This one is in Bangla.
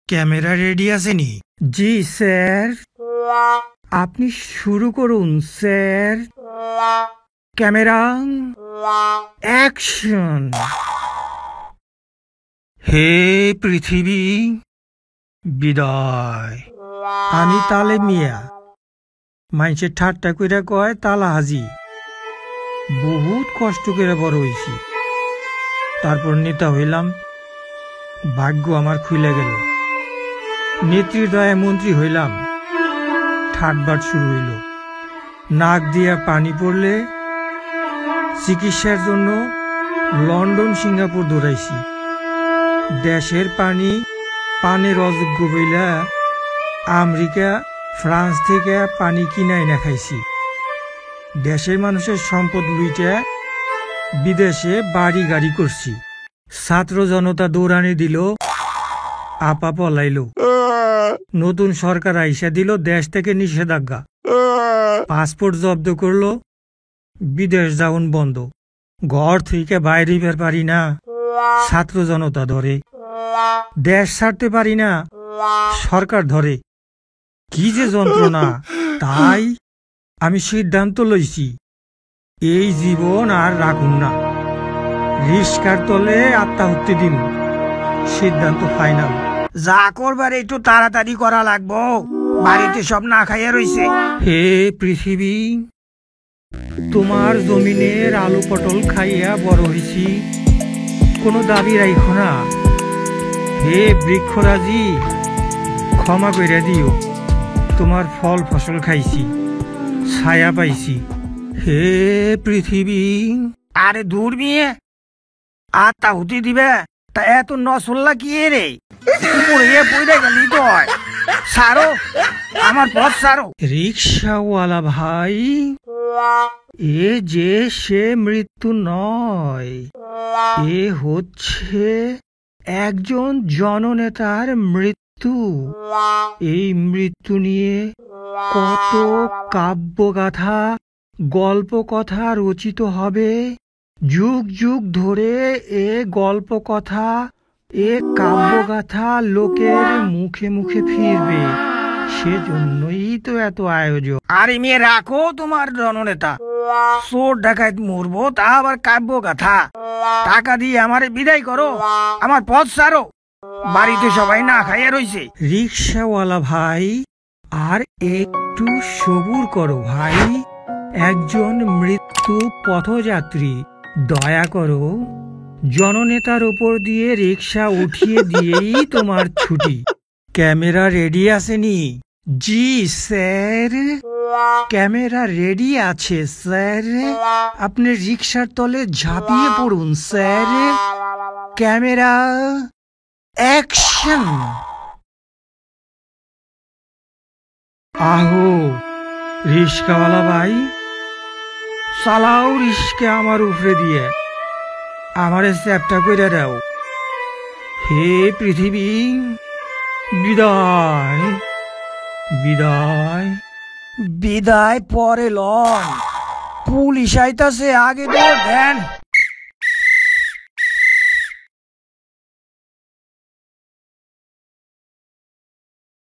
ক্যামেরা রেডি আছে নি? জি স্যার, আপনি শুরু করুন স্যার। Camera action. হে পৃথিবী বিদায়। আমি তালে মিয়া, মানুষের ঠাট্টা কইরা কয় তালা হাজি। বহুত কষ্ট করে বড় হইছি, তারপর নেতা হইলাম। ভাগ্য আমার খুলে গেল, নেত্রীর দয়ায় মন্ত্রী হইলাম। ঠাটবাট শুরু হইল, নাক দিয়া পানি পড়লে চিকিৎসার জন্য লন্ডন সিঙ্গাপুর দৌড়াইছি। দেশের পানি পানের অযোগ্য বইলা আমেরিকা ফ্রান্স থেকে পানি কিনাই না খাইছি। দেশের মানুষের সম্পদ লুইটা বিদেশে বাড়ি গাড়ি করছি। ছাত্র জনতা দৌড়ানি দিল, আপা পলাইল। নতুন সরকার আইসা দিল দেশ থেকে নিষেধাজ্ঞা। পাসপোর্ট জব্দ করলো, বিদেশ যাওন বন্ধ। ঘর থেকে বাইরে বের পারি না, ছাত্র জনতা ধরে। দেশ ছাড়তে পারি না, সরকার ধরে। কি যে যন্ত্রণা! তাই আমি সিদ্ধান্ত লইছি, এই জীবন আর রাখুন না। রিস্কার তলে আত্মাহুতি দিন। সিদ্ধান্ত ফাইনাল। যা করবার একটু তাড়াতাড়ি করা লাগবো, বাড়িতে সব না খাইয়া রইছে। হে পৃথিবী, তোমার জমিনের আলু পটল খাইয়া বড় হইছি, কোনো দাবি রাইখো না। হে বৃক্ষরাজি, ক্ষমা কইরা দিও। তোমার ফল ফসল খাইছি, ছায়া পাইছি। হে পৃথিবী। আরে দূর মিয়ে, আত্মাহুতি দিবে তা এত নসল্লা কি রে? পড়ে পড়ে গেলি তো। সারো, আমার পথ সারো। রিক্সাওয়ালা ভাই, এ যে সে মৃত্যু নয়, এ হচ্ছে একজন জননেতার মৃত্যু। এই মৃত্যু নিয়ে কত কাব্যগাথা গল্প কথা রচিত হবে। যুগ যুগ ধরে এ গল্প কথা এ কাব্যগাথা লোকের মুখে মুখে ফিরবে। সেজন্যই তো এত আয়োজন। আরে মেয়ে রাখো তোমার জননেতা। চোর ডাকাত মরবো, তা আবার কাব্য গাথা। টাকা দিয়ে আমারে বিদায় করো, আমার পথ ছাড়ো। বাড়িতে সবাই না খাইয়া রইছে। রিক্সাওয়ালা ভাই, আর একটু সবুর করো ভাই। একজন মৃত্যু পথযাত্রী, দয়া করো। জননেতার ওপর দিয়ে রিক্সা উঠিয়ে দিয়েই তোমার ছুটি। ক্যামেরা রেডি আসেনি? জি স্যার, ক্যামেরা রেডি আছে স্যার। আপনি রিক্সার তলে ঝাঁপিয়ে পড়ুন স্যার। Camera action. আহো রিক্সাওয়ালা ভাই, চালাও রিক্সা আমার উপরে দিয়ে, আমারে চ্যাপটা কইরা দাও। হে পৃথিবী বিদায়। বিদায় বিদায় পরে লন, পুলিশ আইতাছে, আগে তো দেন।